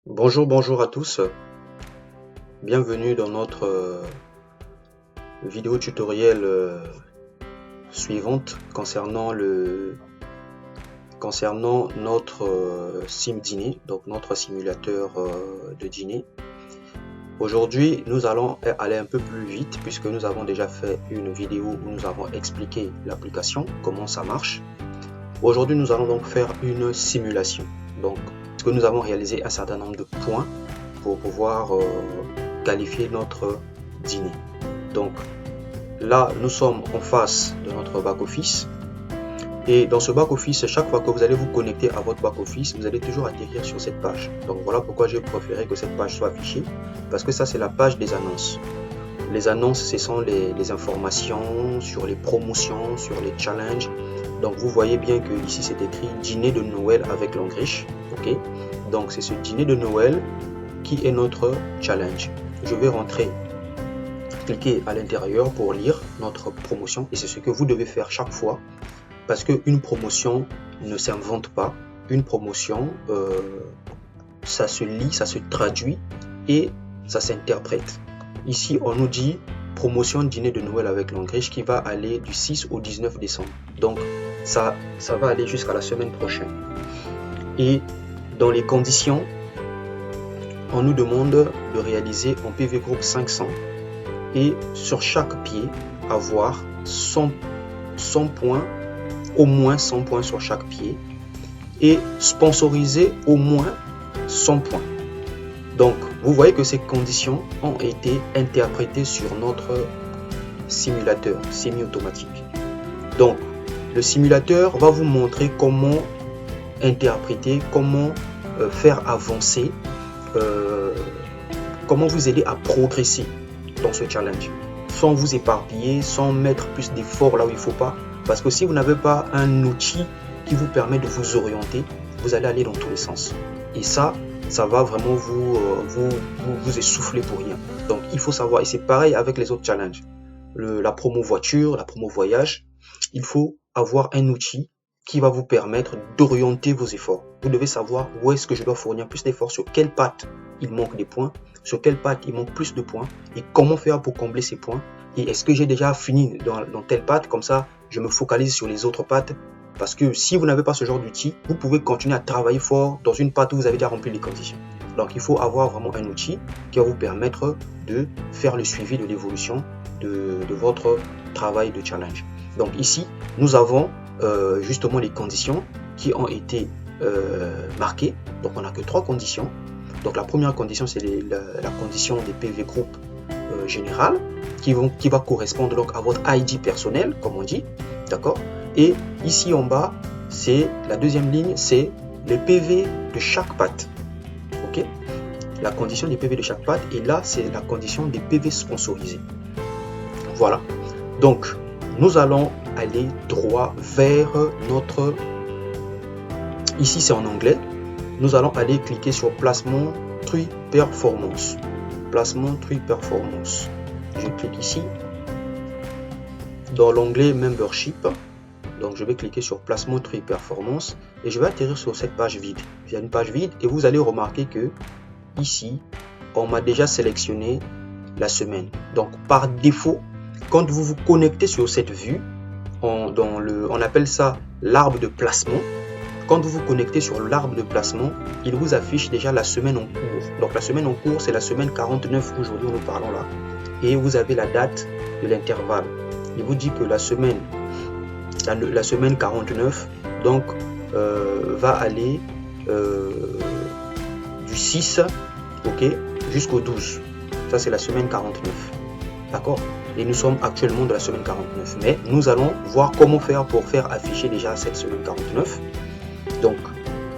Bonjour à tous, bienvenue dans notre vidéo tutoriel suivante concernant notre sim dîner, donc notre simulateur de dîner. Aujourd'hui, nous allons aller un peu plus vite puisque nous avons déjà fait une vidéo où nous avons expliqué l'application, comment ça marche. Aujourd'hui, nous allons donc faire une simulation. Donc, que nous avons réalisé un certain nombre de points pour pouvoir qualifier notre dîner. Donc là, nous sommes en face de notre back-office. Et dans ce back-office, chaque fois que vous allez vous connecter à votre back-office, vous allez toujours atterrir sur cette page. Donc voilà pourquoi j'ai préféré que cette page soit affichée. Parce que ça, c'est la page des annonces. Les annonces, ce sont les informations sur les promotions, sur les challenges. Donc vous voyez bien que ici c'est écrit dîner de Noël avec Langriche. Ok, donc c'est ce dîner de Noël qui est notre challenge. Je vais rentrer, cliquer à l'intérieur pour lire notre promotion et c'est ce que vous devez faire chaque fois parce qu'une promotion ne s'invente pas. Une promotion, ça se lit, ça se traduit et ça s'interprète. Ici on nous dit promotion dîner de Noël avec Langriche qui va aller du 6 au 19 décembre. Donc ça va aller jusqu'à la semaine prochaine. Et dans les conditions, on nous demande de réaliser en PV Group 500 et sur chaque pied avoir 100 points, au moins 100 points sur chaque pied et sponsoriser au moins 100 points. Donc vous voyez que ces conditions ont été interprétées sur notre simulateur semi-automatique. Donc le simulateur va vous montrer comment interpréter, comment faire avancer, comment vous aider à progresser dans ce challenge sans vous éparpiller, sans mettre plus d'efforts là où il ne faut pas, parce que si vous n'avez pas un outil qui vous permet de vous orienter, vous allez aller dans tous les sens et ça va vraiment vous essouffler pour rien. Donc il faut savoir, et c'est pareil avec les autres challenges, la promo voiture, la promo voyage, il faut avoir un outil qui va vous permettre d'orienter vos efforts. Vous devez savoir où est-ce que je dois fournir plus d'efforts, sur quelle patte il manque des points, sur quelle patte il manque plus de points et comment faire pour combler ces points. Et est-ce que j'ai déjà fini dans telle patte, comme ça je me focalise sur les autres pattes. Parce que si vous n'avez pas ce genre d'outil, vous pouvez continuer à travailler fort dans une patte où vous avez déjà rempli les conditions. Donc il faut avoir vraiment un outil qui va vous permettre de faire le suivi de l'évolution de votre travail de challenge. Donc ici, nous avons justement les conditions qui ont été marquées. Donc on n'a que 3 conditions. Donc la première condition, c'est la condition des PV Group général qui va correspondre donc à votre ID personnel, comme on dit. D'accord? Et ici en bas, c'est la deuxième ligne, c'est les PV de chaque patte. Ok? La condition des PV de chaque patte. Et là, c'est la condition des PV sponsorisés. Voilà. Donc, nous allons aller droit vers notre... Ici, c'est en anglais. Nous allons aller cliquer sur Placement Tree Performance. Placement Tree Performance. Je clique ici. Dans l'onglet Membership. Donc, je vais cliquer sur Placement Tree Performance. Et je vais atterrir sur cette page vide. Il y a une page vide et vous allez remarquer que ici, on m'a déjà sélectionné la semaine. Donc, par défaut, quand vous vous connectez sur cette vue, on appelle ça l'arbre de placement. Quand vous vous connectez sur l'arbre de placement, il vous affiche déjà la semaine en cours. Donc la semaine en cours, c'est la semaine 49 aujourd'hui où nous parlons là. Et vous avez la date de l'intervalle. Il vous dit que la semaine 49 donc va aller du 6 jusqu'au 12. Ça c'est la semaine 49. D'accord? Et nous sommes actuellement de la semaine 49. Mais nous allons voir comment faire pour faire afficher déjà cette semaine 49. Donc,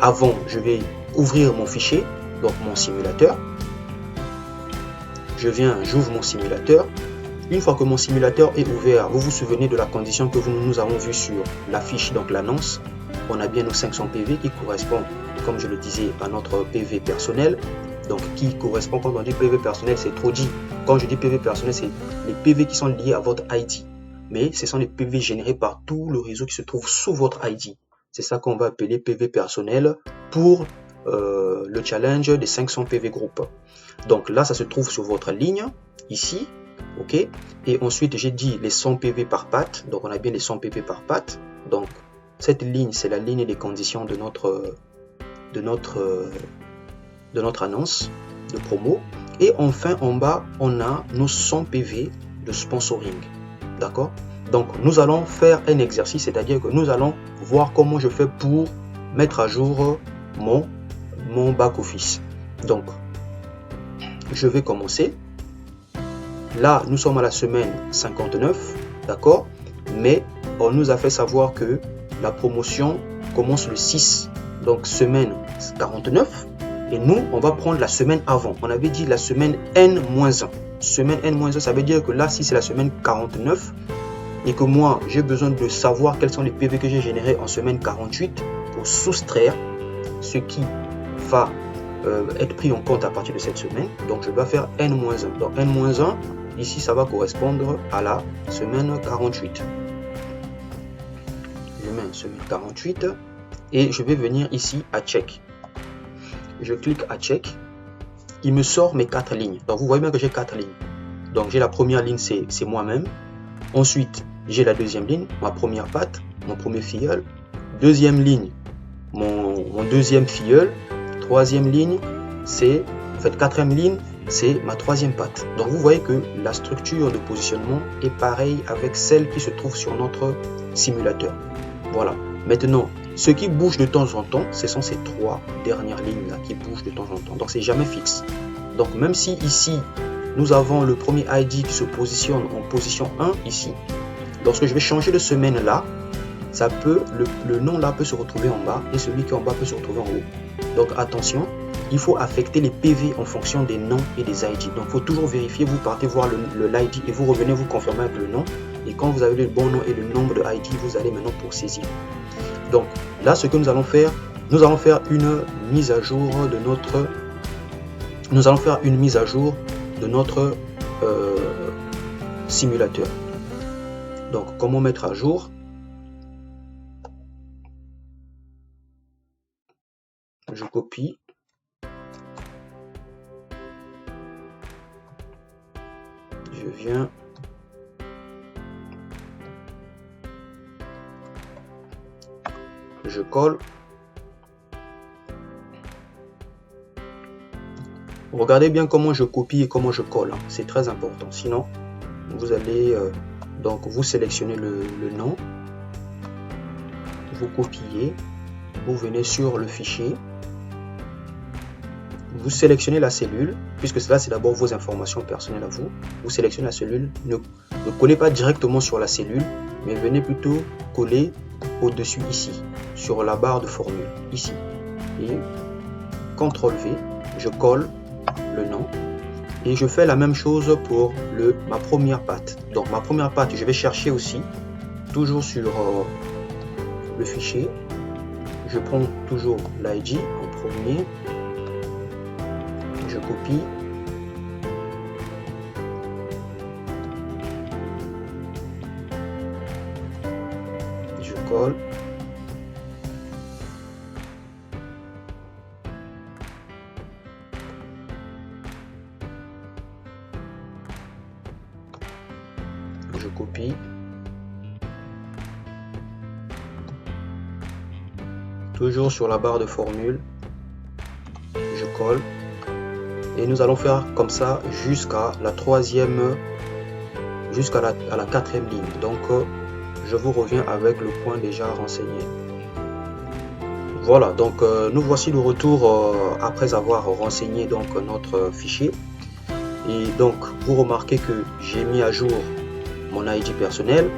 avant, je vais ouvrir mon fichier, donc mon simulateur. J'ouvre mon simulateur. Une fois que mon simulateur est ouvert, vous vous souvenez de la condition que nous avons vue sur la fiche, donc l'annonce. On a bien nos 500 PV qui correspondent, comme je le disais, à notre PV personnel. Donc, qui correspond, quand on dit PV personnel, c'est trop dit. Quand je dis PV personnel, c'est les PV qui sont liés à votre ID. Mais ce sont les PV générés par tout le réseau qui se trouve sous votre ID. C'est ça qu'on va appeler PV personnel pour le challenge des 500 PV groupes. Donc là, ça se trouve sur votre ligne, ici, ok. Et ensuite, j'ai dit les 100 PV par patte, donc on a bien les 100 PV par patte. Donc cette ligne, c'est la ligne des conditions de notre annonce de promo. Et enfin, en bas, on a nos 100 PV de sponsoring, d'accord. Donc nous allons faire un exercice, c'est-à-dire que nous allons voir comment je fais pour mettre à jour mon back office. Donc je vais commencer. Là, nous sommes à la semaine 59, d'accord, mais on nous a fait savoir que la promotion commence le 6, donc semaine 49, et nous, on va prendre la semaine avant. On avait dit la semaine N-1. Semaine N-1, ça veut dire que là, si c'est la semaine 49, et que moi, j'ai besoin de savoir quels sont les PV que j'ai générés en semaine 48 pour soustraire ce qui va être pris en compte à partir de cette semaine. Donc, je dois faire N-1. Donc, N-1, ici, ça va correspondre à la semaine 48. Je mets semaine 48 et je vais venir ici à check. Je clique à check. Il me sort mes 4 lignes. Donc, vous voyez bien que j'ai 4 lignes. Donc, j'ai la première ligne, c'est moi-même. Ensuite, j'ai la deuxième ligne, ma première patte, mon premier filleul. Deuxième ligne, mon deuxième filleul. Troisième ligne, c'est, en fait, quatrième ligne, c'est ma troisième patte. Donc, vous voyez que la structure de positionnement est pareille avec celle qui se trouve sur notre simulateur. Voilà. Maintenant, ce qui bouge de temps en temps, ce sont ces 3 dernières lignes là qui bougent de temps en temps. Donc, c'est jamais fixe. Donc, même si ici, nous avons le premier ID qui se positionne en position 1 ici, lorsque je vais changer de semaine là, ça peut, le nom là peut se retrouver en bas et celui qui est en bas peut se retrouver en haut. Donc attention, il faut affecter les PV en fonction des noms et des ID. Donc il faut toujours vérifier, vous partez voir l'ID et vous revenez vous confirmer avec le nom. Et quand vous avez le bon nom et le nombre de ID, vous allez maintenant pour saisir. Donc là, ce que nous allons faire une mise à jour de notre... Nous allons faire une mise à jour de notre simulateur. Donc comment mettre à jour? Je copie. Je viens. Je colle. Regardez bien comment je copie et comment je colle. Hein. C'est très important. Sinon, vous allez donc vous sélectionnez le nom. Vous copiez. Vous venez sur le fichier. Vous sélectionnez la cellule, puisque cela c'est d'abord vos informations personnelles à vous. Vous sélectionnez la cellule, ne collez pas directement sur la cellule, mais venez plutôt coller au-dessus ici, sur la barre de formule, ici. Et CTRL-V, je colle le nom. Et je fais la même chose pour ma première patte. Donc ma première patte, je vais chercher aussi, toujours sur le fichier. Je prends toujours l'ID en premier. Je copie. Je colle. Je copie. Toujours sur la barre de formule. Je colle. Et nous allons faire comme ça jusqu'à la troisième, jusqu'à la quatrième ligne. Donc, je vous reviens avec le point déjà renseigné. Voilà, donc nous voici de retour après avoir renseigné donc notre fichier. Et donc, vous remarquez que j'ai mis à jour mon ID personnel.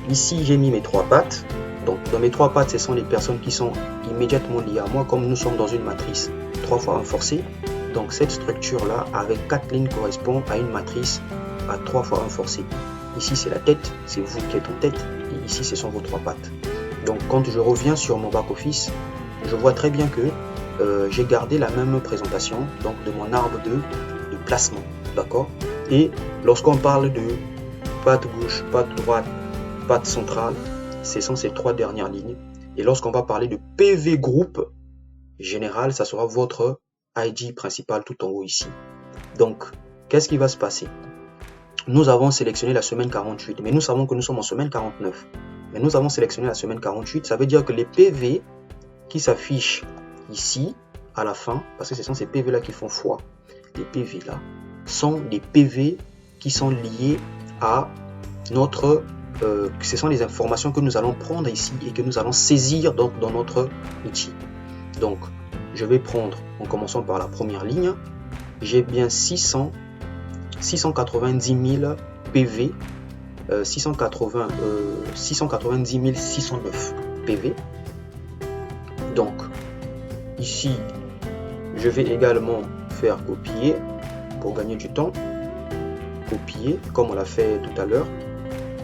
Ici, j'ai mis mes 3 pattes. Donc, dans mes 3 pattes, ce sont les personnes qui sont immédiatement liées à moi, comme nous sommes dans une matrice 3 fois renforcée. Donc cette structure là avec 4 lignes correspond à une matrice à 3 fois renforcée. Ici c'est la tête, c'est vous qui êtes en tête, et ici ce sont vos 3 pattes. Donc quand je reviens sur mon back office, je vois très bien que j'ai gardé la même présentation donc de mon arbre de placement, d'accord. Et lorsqu'on parle de patte gauche, patte droite, patte centrale, ce sont ces 3 dernières lignes. Et lorsqu'on va parler de PV groupe, général, ça sera votre ID principal tout en haut ici. Donc, qu'est-ce qui va se passer? Nous avons sélectionné la semaine 48, mais nous savons que nous sommes en semaine 49. Mais nous avons sélectionné la semaine 48, ça veut dire que les PV qui s'affichent ici, à la fin, parce que ce sont ces PV-là qui font foi, les PV-là, sont des PV qui sont liés à notre... ce sont les informations que nous allons prendre ici et que nous allons saisir donc dans notre outil. Donc, je vais prendre, en commençant par la première ligne, j'ai bien 690 000 PV, 690 609 PV. Donc, ici, je vais également faire copier pour gagner du temps. Copier, comme on l'a fait tout à l'heure.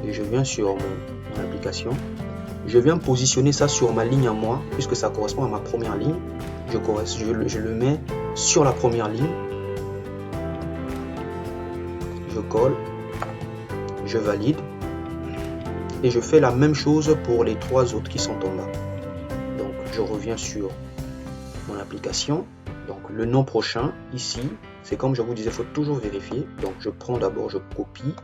Et je viens sur mon application. Je viens positionner ça sur ma ligne à moi, puisque ça correspond à ma première ligne. Je le mets sur la première ligne. Je colle, je valide et je fais la même chose pour les trois autres qui sont en bas. Donc je reviens sur mon application. Donc le nom prochain ici, c'est comme je vous disais, il faut toujours vérifier. Donc je prends d'abord, je copie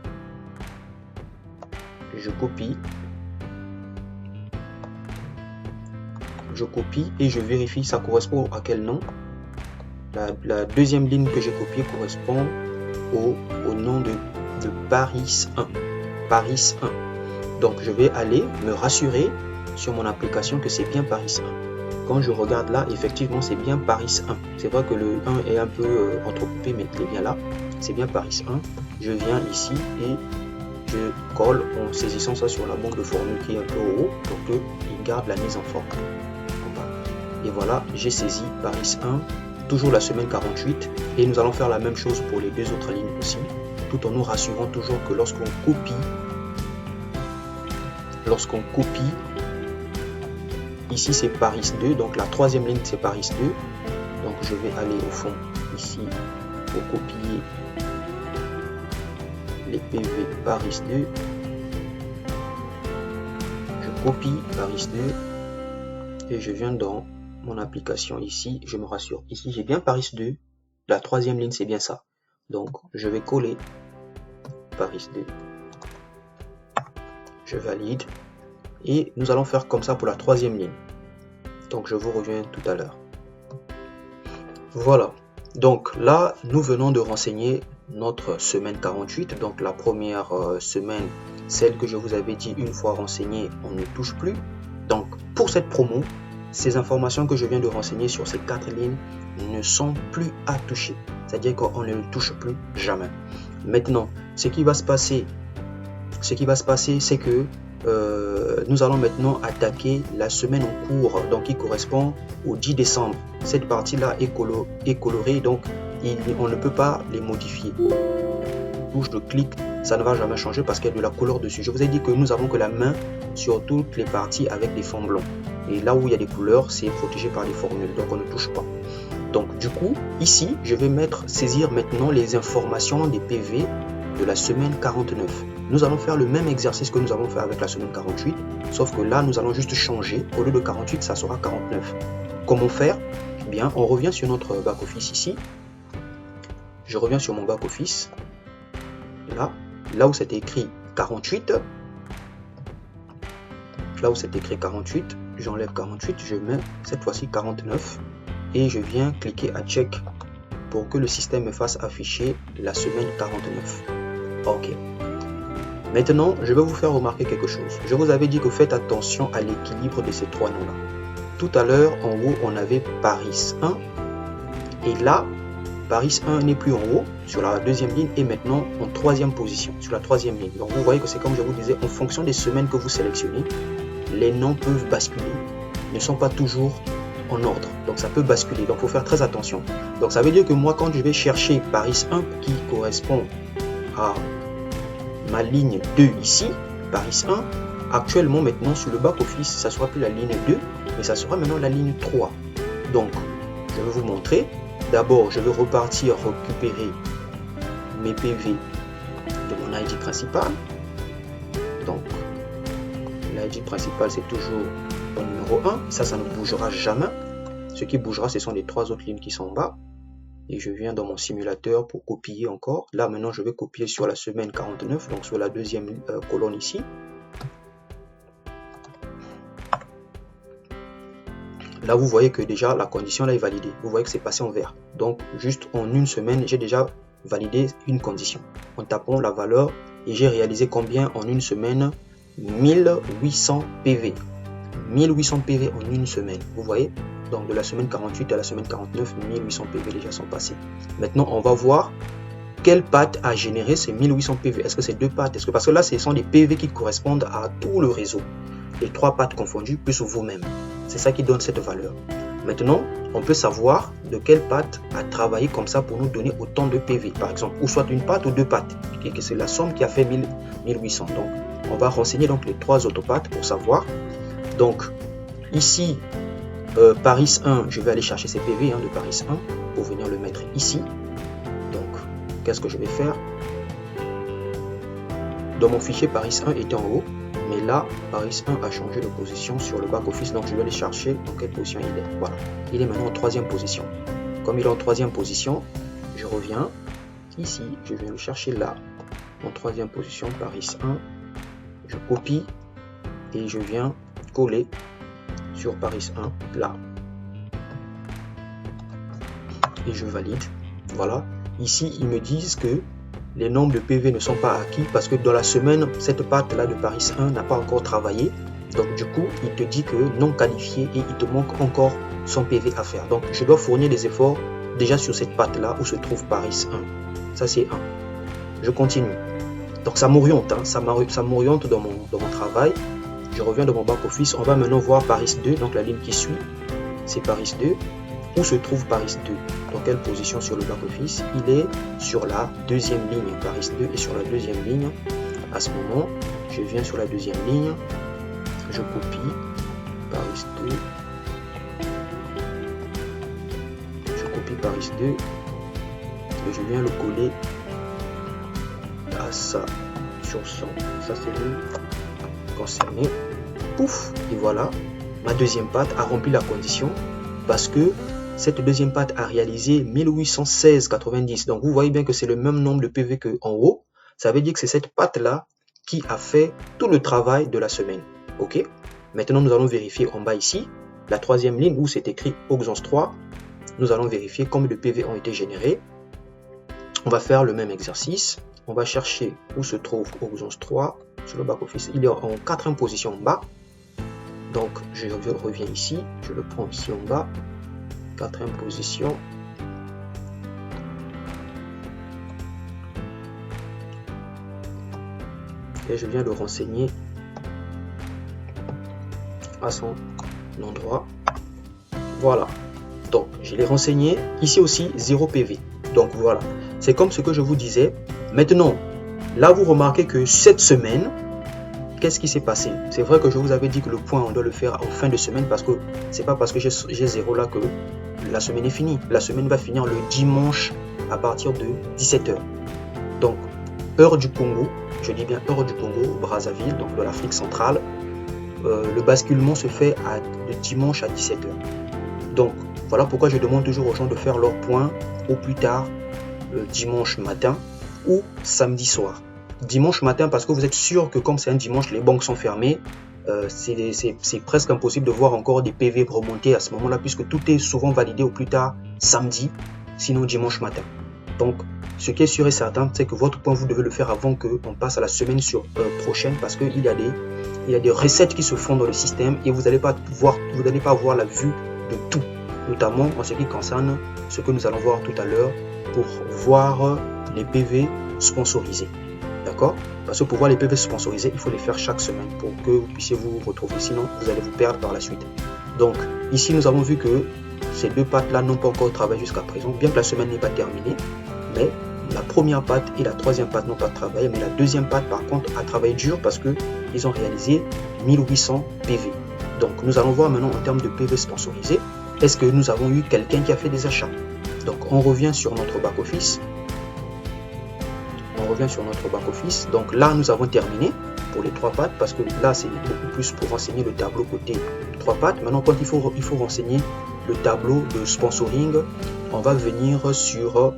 et je vérifie ça correspond à quel nom. La deuxième ligne que j'ai copiée correspond au nom de Paris 1. Paris 1. Donc je vais aller me rassurer sur mon application que c'est bien Paris 1. Quand je regarde là, effectivement c'est bien Paris 1. C'est vrai que le 1 est un peu entrecoupé, mais il est bien là. C'est bien Paris 1. Je viens ici et je colle en saisissant ça sur la banque de formule qui est un peu au haut pour qu'il garde la mise en forme. Et voilà, j'ai saisi Paris 1. Toujours la semaine 48 et nous allons faire la même chose pour les deux autres lignes aussi, tout en nous rassurant toujours que lorsqu'on copie, ici c'est Paris 2, donc la troisième ligne c'est Paris 2, donc je vais aller au fond ici pour copier les PV Paris 2, je copie Paris 2 et je viens dans mon application ici, je me rassure. Ici, j'ai bien Paris 2. La troisième ligne, c'est bien ça. Donc, je vais coller Paris 2. Je valide. Et nous allons faire comme ça pour la troisième ligne. Donc, je vous reviens tout à l'heure. Voilà. Donc, là, nous venons de renseigner notre semaine 48. Donc, la première semaine, celle que je vous avais dit une fois renseignée, on ne touche plus. Donc, pour cette promo, ces informations que je viens de renseigner sur ces 4 lignes ne sont plus à toucher. C'est-à-dire qu'on ne le touche plus jamais. Maintenant, ce qui va se passer, c'est que nous allons maintenant attaquer la semaine en cours, donc qui correspond au 10 décembre. Cette partie-là est colorée, donc on ne peut pas les modifier. Touche de clic, ça ne va jamais changer parce qu'il y a de la couleur dessus. Je vous ai dit que nous avons que la main sur toutes les parties avec des fonds blancs. Et là où il y a des couleurs, c'est protégé par les formules, donc on ne touche pas. Donc du coup, ici, je vais saisir maintenant les informations des PV de la semaine 49. Nous allons faire le même exercice que nous avons fait avec la semaine 48, sauf que là, nous allons juste changer. Au lieu de 48, ça sera 49. Comment faire? Bien, on revient sur notre back-office ici. Je reviens sur mon back-office. Là où c'est écrit 48, là où c'est écrit 48, j'enlève 48, je mets cette fois-ci 49 et je viens cliquer à check pour que le système me fasse afficher la semaine 49. Ok. Maintenant, je vais vous faire remarquer quelque chose. Je vous avais dit que faites attention à l'équilibre de ces trois noms-là. Tout à l'heure, en haut, on avait Paris 1 et là, Paris 1 n'est plus en haut sur la deuxième ligne et maintenant en troisième position sur la troisième ligne. Donc vous voyez que c'est comme je vous disais, en fonction des semaines que vous sélectionnez, les noms peuvent basculer, ne sont pas toujours en ordre. Donc ça peut basculer, donc il faut faire très attention. Donc ça veut dire que moi quand je vais chercher Paris 1 qui correspond à ma ligne 2 ici, Paris 1, actuellement maintenant sur le back-office, ça ne sera plus la ligne 2, mais ça sera maintenant la ligne 3. Donc je vais vous montrer. D'abord, je vais repartir récupérer mes PV de mon ID principal. Donc, l'ID principal, c'est toujours le numéro 1. Ça ne bougera jamais. Ce qui bougera, ce sont les 3 autres lignes qui sont en bas. Et je viens dans mon simulateur pour copier encore. Là, maintenant, je vais copier sur la semaine 49, donc sur la deuxième colonne ici. Là, vous voyez que déjà, la condition là est validée. Vous voyez que c'est passé en vert. Donc, juste en une semaine, j'ai déjà validé une condition. En tapant la valeur, et j'ai réalisé combien en une semaine? 1800 PV. 1800 PV en une semaine. Vous voyez? Donc, de la semaine 48 à la semaine 49, 1800 PV déjà sont passés. Maintenant, on va voir quelle patte a généré ces 1800 PV. Est-ce que c'est 2 pattes? Parce que là, ce sont des PV qui correspondent à tout le réseau. Les 3 pattes confondues plus vous-même. C'est ça qui donne cette valeur. Maintenant, on peut savoir de quelle patte a travaillé comme ça pour nous donner autant de PV. Par exemple, ou soit une patte ou 2 pattes. C'est la somme qui a fait 1800. Donc, on va renseigner donc les 3 autres pattes pour savoir. Donc, ici, Paris 1, je vais aller chercher ces PV de Paris 1 pour venir le mettre ici. Donc, qu'est-ce que je vais faire? Dans mon fichier, Paris 1 était en haut. Mais là, Paris 1 a changé de position sur le back-office. Donc, je vais aller chercher dans quelle position il est. Voilà. Il est maintenant en 3e position. Comme il est en 3e position, je reviens ici. Je viens le chercher là. En 3e position, Paris 1. Je copie et je viens coller sur Paris 1 là. Et je valide. Voilà. Ici, ils me disent que les nombres de PV ne sont pas acquis parce que dans la semaine, cette patte-là de Paris 1 n'a pas encore travaillé. Donc du coup, il te dit que non qualifié et il te manque encore son PV à faire. Donc je dois fournir des efforts déjà sur cette patte-là où se trouve Paris 1. Ça c'est 1. Je continue. Donc ça m'oriente, ça m'oriente dans mon travail. Je reviens dans mon back-office. On va maintenant voir Paris 2, donc la ligne qui suit, c'est Paris 2. Où se trouve Paris 2? Dans quelle position sur le back-office? Il est sur la 2e ligne. Paris 2 est sur la 2e ligne. À ce moment, je viens sur la 2e ligne. Je copie Paris 2. Je copie Paris 2. Et je viens le coller à ça. Sur son. Ça, c'est le concerné. Pouf! Et voilà. Ma deuxième patte a rempli la condition. Parce que cette deuxième patte a réalisé 1816,90. Donc, vous voyez bien que c'est le même nombre de PV qu'en haut. Ça veut dire que c'est cette patte-là qui a fait tout le travail de la semaine. OK? Maintenant, nous allons vérifier en bas ici, la 3e ligne où c'est écrit Auxence 3. Nous allons vérifier combien de PV ont été générés. On va faire le même exercice. On va chercher où se trouve Auxence 3 sur le back-office. Il est en 4e position en bas. Donc, je reviens ici. Je le prends ici en bas. 4e position. Et je viens le renseigner à son endroit. Voilà. Donc, je l'ai renseigné. Ici aussi, 0 PV. Donc, voilà. C'est comme ce que je vous disais. Maintenant, là, vous remarquez que cette semaine, qu'est-ce qui s'est passé? C'est vrai que je vous avais dit que le point, on doit le faire en fin de semaine parce que c'est pas parce que j'ai 0 là que la semaine est finie. La semaine va finir le dimanche à partir de 17 h. Donc, heure du Congo, je dis bien heure du Congo, Brazzaville, donc de l'Afrique centrale. Le basculement se fait le dimanche à 17 h. Donc, voilà pourquoi je demande toujours aux gens de faire leur point au plus tard dimanche matin ou samedi soir. Dimanche matin parce que vous êtes sûr que comme c'est un dimanche, les banques sont fermées. C'est presque impossible de voir encore des PV remonter à ce moment-là puisque tout est souvent validé au plus tard samedi, sinon dimanche matin. Donc, ce qui est sûr et certain, c'est que votre point, vous devez le faire avant qu'on passe à la semaine prochaine parce qu'il y a des recettes qui se font dans le système et vous n'allez pas avoir la vue de tout, notamment en ce qui concerne ce que nous allons voir tout à l'heure pour voir les PV sponsorisés. D'accord? Parce que pour voir les PV sponsorisés, il faut les faire chaque semaine pour que vous puissiez vous retrouver. Sinon, vous allez vous perdre par la suite. Donc, ici, nous avons vu que ces deux pattes-là n'ont pas encore travaillé jusqu'à présent, bien que la semaine n'est pas terminée. Mais la première patte et la troisième patte n'ont pas travaillé. Mais la deuxième patte, par contre, a travaillé dur parce qu'ils ont réalisé 1800 PV. Donc, nous allons voir maintenant en termes de PV sponsorisés. Est-ce que nous avons eu quelqu'un qui a fait des achats? Donc, on revient sur notre back-office. Donc là, nous avons terminé pour les 3 pattes parce que là, c'est beaucoup plus pour renseigner le tableau côté 3 pattes. Maintenant, quand il faut renseigner le tableau de sponsoring, on va venir sur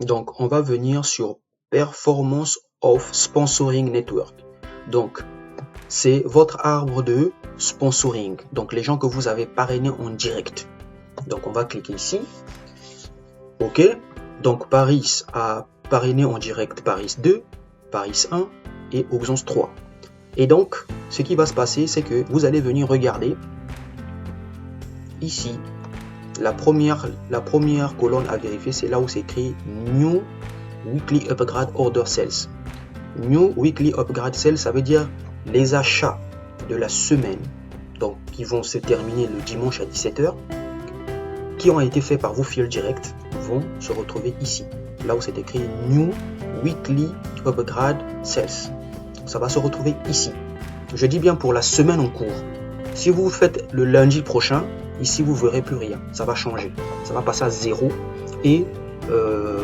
donc on va venir sur Performance of Sponsoring Network. Donc c'est votre arbre de sponsoring, donc les gens que vous avez parrainés en direct. Donc on va cliquer ici. Ok, donc Paris a parrainé en direct Paris 2, Paris 1 et Auxonce 3. Et donc ce qui va se passer, c'est que vous allez venir regarder ici la première colonne à vérifier, c'est là où c'est écrit New Weekly Upgrade Order Sales. New Weekly Upgrade Sales, ça veut dire les achats de la semaine, donc qui vont se terminer le dimanche à 17 h, qui ont été faits par vos filiales directs, vont se retrouver ici, là où c'est écrit New Weekly Upgrade Sales. Ça va se retrouver ici. Je dis bien pour la semaine en cours. Si vous faites le lundi prochain, ici vous verrez plus rien. Ça va changer. Ça va passer à 0 et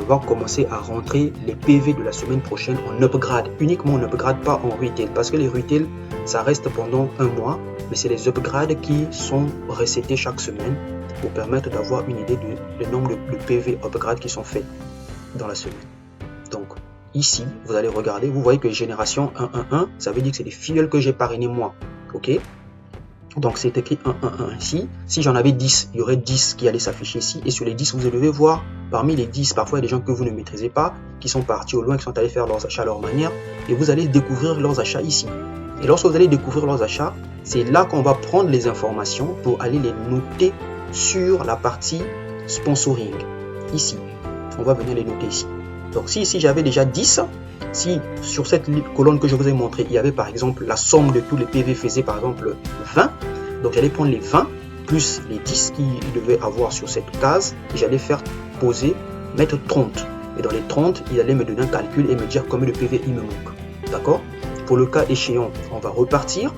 va commencer à rentrer les PV de la semaine prochaine en upgrade. Uniquement en upgrade, pas en retail. Parce que les retail, ça reste pendant un mois. Mais c'est les upgrades qui sont resetés chaque semaine pour permettre d'avoir une idée du nombre de PV upgrade qui sont faits dans la semaine. Donc ici, vous allez regarder, vous voyez que génération 111, ça veut dire que c'est des filiales que j'ai parrainées moi. Ok, donc c'est écrit 111 ici. Si j'en avais 10, il y aurait 10 qui allaient s'afficher ici. Et sur les 10, vous devez voir, parmi les 10, parfois il y a des gens que vous ne maîtrisez pas, qui sont partis au loin, qui sont allés faire leurs achats à leur manière. Et vous allez découvrir leurs achats ici. Et lorsque vous allez découvrir leurs achats, c'est là qu'on va prendre les informations pour aller les noter sur la partie sponsoring. Ici, on va venir les noter ici. Donc si ici j'avais déjà 10, si sur cette colonne que je vous ai montré, il y avait par exemple la somme de tous les PV faisait par exemple 20, donc j'allais prendre les 20 plus les 10 qu'il devait avoir sur cette case et j'allais faire poser, mettre 30. Et dans les 30, il allait me donner un calcul et me dire combien de PV il me manque. D'accord? Pour le cas échéant, on va repartir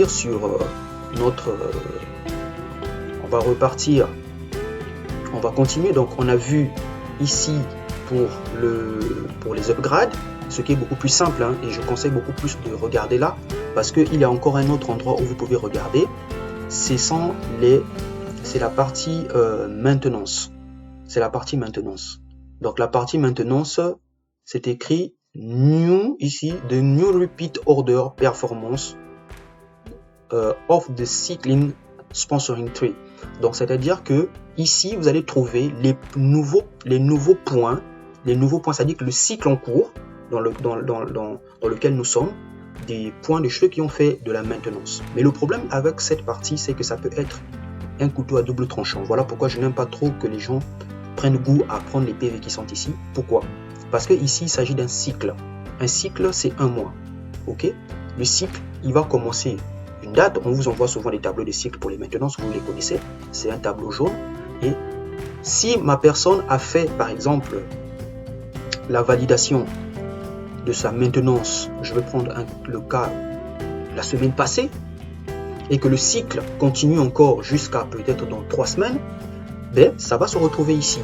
sur notre... on va continuer. Donc on a vu ici pour les upgrades, ce qui est beaucoup plus simple, hein, et je conseille beaucoup plus de regarder là parce qu'il y a encore un autre endroit où vous pouvez regarder. C'est la partie maintenance. C'est la partie maintenance. Donc la partie maintenance, c'est écrit New ici, the New Repeat Order Performance of the Cycling Sponsoring Tree. Donc c'est à dire que ici vous allez trouver les nouveaux points, c'est-à-dire que le cycle en cours dans lequel nous sommes, des points de cheveux qui ont fait de la maintenance. Mais le problème avec cette partie, c'est que ça peut être un couteau à double tranchant. Voilà pourquoi je n'aime pas trop que les gens prennent goût à prendre les PV qui sont ici. Pourquoi? Parce que ici il s'agit d'un cycle. Un cycle, c'est un mois. Ok? Le cycle, il va commencer une date. On vous envoie souvent des tableaux de cycle pour les maintenances, vous les connaissez. C'est un tableau jaune. Et si ma personne a fait, par exemple, la validation de sa maintenance, je vais prendre le cas la semaine passée, et que le cycle continue encore jusqu'à peut-être dans 3 semaines, ben, ça va se retrouver ici.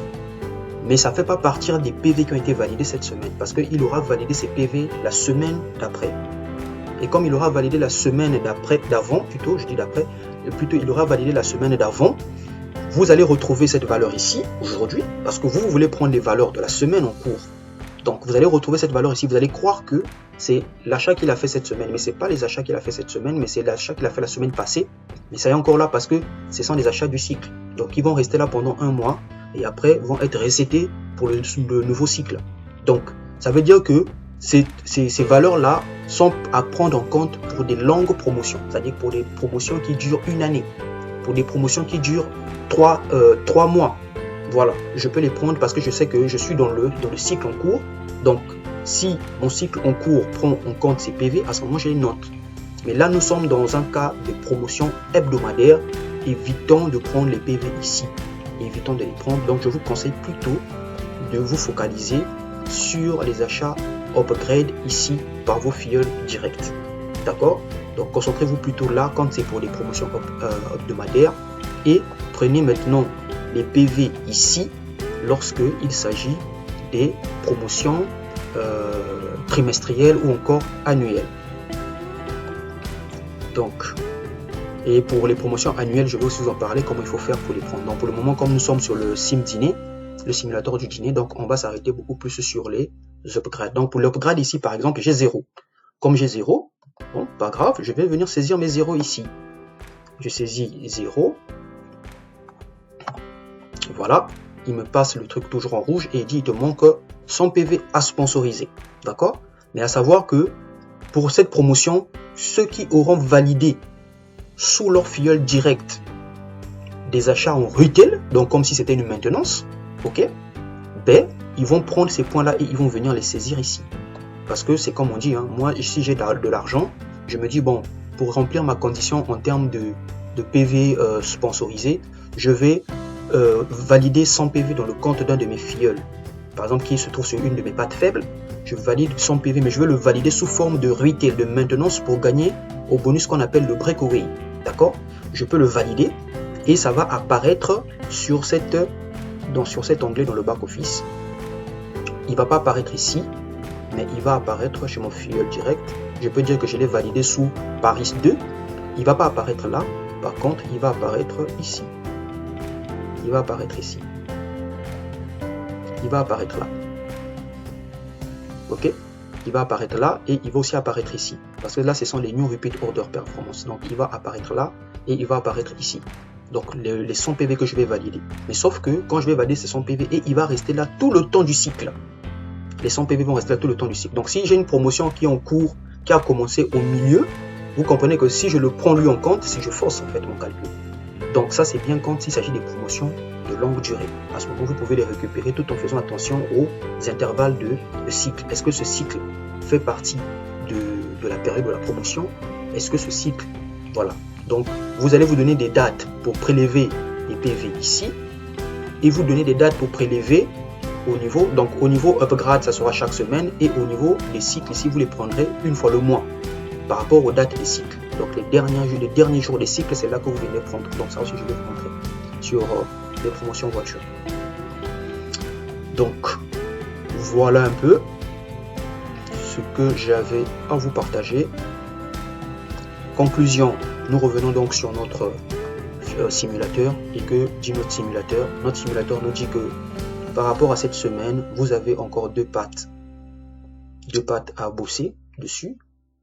Mais ça ne fait pas partir des PV qui ont été validés cette semaine, parce qu'il aura validé ses PV la semaine d'après. Et comme il aura validé la semaine d'avant, il aura validé la semaine d'avant, vous allez retrouver cette valeur ici, aujourd'hui, parce que vous voulez prendre les valeurs de la semaine en cours. Donc vous allez retrouver cette valeur ici, vous allez croire que c'est l'achat qu'il a fait cette semaine, mais ce n'est pas les achats qu'il a fait cette semaine, mais c'est l'achat qu'il a fait la semaine passée. Mais ça est encore là parce que ce sont des achats du cycle. Donc ils vont rester là pendant un mois et après vont être resetés pour le nouveau cycle. Donc ça veut dire que ces valeurs-là sont à prendre en compte pour des longues promotions, c'est-à-dire pour des promotions qui durent une année, pour des promotions qui durent 3 mois. Voilà, je peux les prendre parce que je sais que je suis dans le cycle en cours. Donc, si mon cycle en cours prend en compte ces PV, à ce moment, j'ai une note. Mais là, nous sommes dans un cas de promotion hebdomadaire. Évitons de prendre les PV ici. Évitons de les prendre. Donc, je vous conseille plutôt de vous focaliser sur les achats upgrade ici par vos filiales directes. D'accord? Donc, concentrez-vous plutôt là quand c'est pour les promotions hebdomadaires. Et prenez maintenant les PV ici lorsque il s'agit des promotions trimestrielles ou encore annuelles. Donc, et pour les promotions annuelles, je vais aussi vous en parler, comment il faut faire pour les prendre. Donc pour le moment, comme nous sommes sur le sim dîner, le simulateur du dîner, donc on va s'arrêter beaucoup plus sur les upgrades. Donc pour l'upgrade ici, par exemple, j'ai 0. Comme j'ai 0, bon, pas grave, je vais venir saisir mes 0 ici. Je saisis 0. Voilà, il me passe le truc toujours en rouge et il dit il te manque 100 PV à sponsoriser. D'accord? Mais à savoir que pour cette promotion, ceux qui auront validé sous leur filleul direct des achats en retail, donc comme si c'était une maintenance, ok, ben ils vont prendre ces points là et ils vont venir les saisir ici, parce que c'est comme on dit, hein, moi si j'ai de l'argent, je me dis bon, pour remplir ma condition en termes de PV sponsorisé, je vais valider 100 PV dans le compte d'un de mes filleuls, par exemple qui se trouve sur une de mes pattes faibles, je valide 100 PV, mais je veux le valider sous forme de retail, de maintenance, pour gagner au bonus qu'on appelle le breakaway. D'accord? Je peux le valider et ça va apparaître sur cet onglet dans le back office. Il ne va pas apparaître ici, mais il va apparaître chez mon filleul direct. Je peux dire que je l'ai validé sous Paris 2. Il ne va pas apparaître là. Par contre, il va apparaître ici. Il va apparaître ici. Il va apparaître là. Ok? Il va apparaître là et il va aussi apparaître ici. Parce que là, ce sont les New Repeat Order Performance. Donc, il va apparaître là et il va apparaître ici. Donc, les 100 PV que je vais valider. Mais sauf que quand je vais valider ces 100 PV, et il va rester là tout le temps du cycle. Les 100 PV vont rester là tout le temps du cycle. Donc, si j'ai une promotion qui est en cours, qui a commencé au milieu, vous comprenez que si je le prends lui en compte, si je force en fait mon calcul. Donc, ça, c'est bien quand il s'agit des promotions de longue durée. À ce moment, vous pouvez les récupérer tout en faisant attention aux intervalles de cycle. Est-ce que ce cycle fait partie de la période de la promotion? Est-ce que ce cycle, voilà. Donc, vous allez vous donner des dates pour prélever les PV ici et vous donner des dates pour prélever au niveau, donc au niveau upgrade, ça sera chaque semaine, et au niveau des cycles ici, vous les prendrez une fois le mois par rapport aux dates des cycles. Donc, les derniers jours des cycles, c'est là que vous venez prendre. Donc, ça aussi, je vais vous montrer sur les promotions voitures. Donc, voilà un peu ce que j'avais à vous partager. Conclusion, nous revenons donc sur notre simulateur et que dit notre simulateur nous dit que par rapport à cette semaine, vous avez encore deux pattes à bosser dessus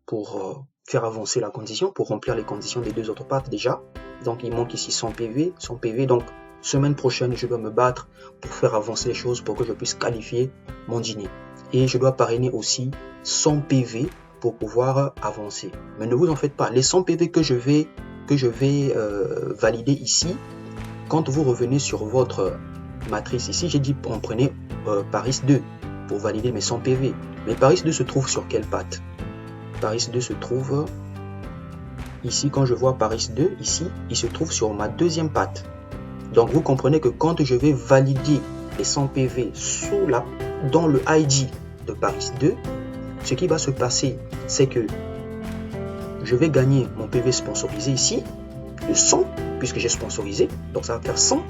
pour faire avancer la condition, pour remplir les conditions des deux autres pattes déjà. Donc il manque ici 100 PV, donc semaine prochaine je dois me battre pour faire avancer les choses pour que je puisse qualifier mon dîner. Et je dois parrainer aussi 100 PV pour pouvoir avancer. Mais ne vous en faites pas, les 100 PV que je vais valider ici, quand vous revenez sur votre matrice ici, j'ai dit on prenait Paris 2 pour valider mes 100 PV. Mais Paris 2 se trouve sur quelle patte? Paris 2 se trouve ici. Quand je vois Paris 2 ici, il se trouve sur ma deuxième patte. Donc vous comprenez que quand je vais valider les 100 PV dans le ID de Paris 2, ce qui va se passer, c'est que je vais gagner mon PV sponsorisé ici, de 100, puisque j'ai sponsorisé, donc ça va faire 100.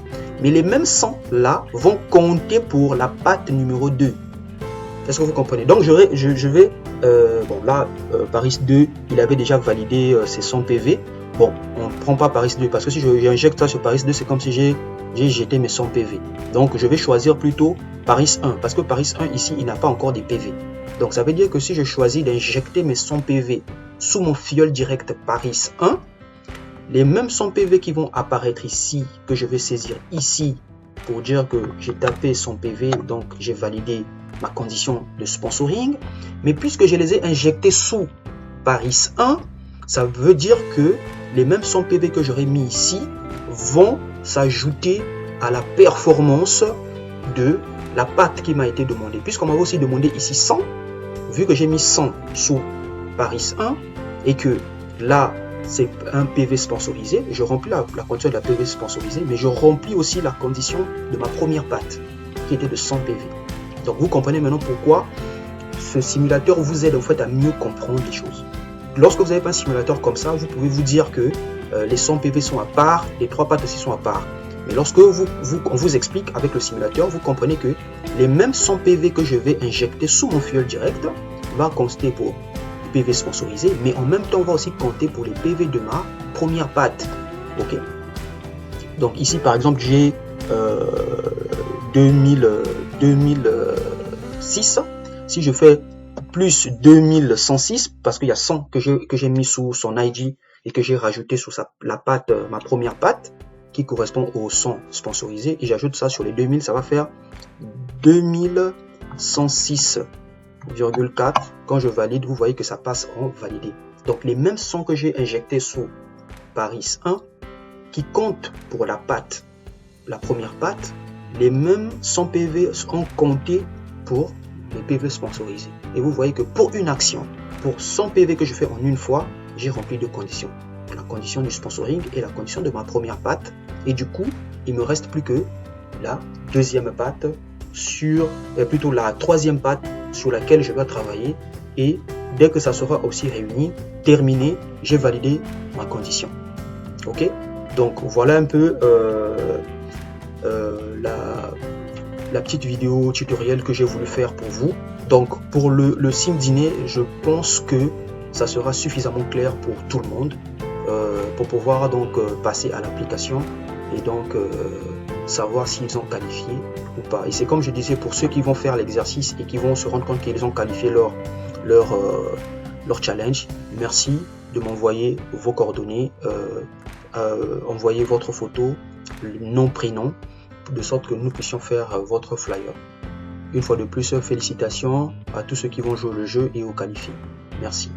Mais les mêmes 100 là vont compter pour la patte numéro 2. Est-ce que vous comprenez? Donc je vais, bon là, Paris 2, il avait déjà validé ses 100 PV. Bon, on ne prend pas Paris 2, parce que si j'injecte ça sur Paris 2, c'est comme si j'ai jeté mes 100 PV. Donc je vais choisir plutôt Paris 1, parce que Paris 1 ici, il n'a pas encore des PV. Donc ça veut dire que si je choisis d'injecter mes 100 PV sous mon filleul direct Paris 1, les mêmes 100 PV qui vont apparaître ici, que je vais saisir ici pour dire que j'ai tapé 100 PV, donc j'ai validé ma condition de sponsoring. Mais puisque je les ai injectés sous Paris 1, ça veut dire que les mêmes 100 PV que j'aurais mis ici vont s'ajouter à la performance de la patte qui m'a été demandée. Puisqu'on m'a aussi demandé ici 100, vu que j'ai mis 100 sous Paris 1 et que là, c'est un PV sponsorisé, je remplis la condition de la PV sponsorisée, mais je remplis aussi la condition de ma première patte qui était de 100 PV. Donc vous comprenez maintenant pourquoi ce simulateur vous aide en fait à mieux comprendre les choses. Lorsque vous n'avez pas un simulateur comme ça, vous pouvez vous dire que les 100 PV sont à part, les 3 pattes aussi sont à part. Mais lorsque on vous explique avec le simulateur, vous comprenez que les mêmes 100 PV que je vais injecter sous mon filleul direct va conster pour PV sponsorisés, mais en même temps on va aussi compter pour les PV de ma première patte. Ok. Donc ici par exemple j'ai 2006. Si je fais plus 2106 parce qu'il y a 100 que j'ai mis sous son ID et que j'ai rajouté sous la patte, ma première patte qui correspond au 100 sponsorisé, et j'ajoute ça sur les 2000, ça va faire 2106,4. Quand je valide, vous voyez que ça passe en validé. Donc les mêmes 100 que j'ai injectés sous Paris 1 qui comptent pour la patte, la première patte, les mêmes 100 PV ont compté pour les PV sponsorisés. Et vous voyez que pour une action, pour 100 PV que je fais en une fois, j'ai rempli deux conditions. La condition du sponsoring et la condition de ma première patte. Et du coup, il me reste plus que la deuxième patte plutôt la troisième patte sur laquelle je dois travailler. Et dès que ça sera aussi réuni, terminé, j'ai validé ma condition. Ok? Donc voilà un peu la petite vidéo tutoriel que j'ai voulu faire pour vous. Donc pour le sim dîner, je pense que ça sera suffisamment clair pour tout le monde pour pouvoir donc passer à l'application et donc savoir s'ils ont qualifié ou pas. Et c'est comme je disais, pour ceux qui vont faire l'exercice et qui vont se rendre compte qu'ils ont qualifié leur challenge, merci de m'envoyer vos coordonnées, envoyez votre photo, nom, prénom, de sorte que nous puissions faire votre flyer. Une fois de plus, félicitations à tous ceux qui vont jouer le jeu et au qualifier. Merci.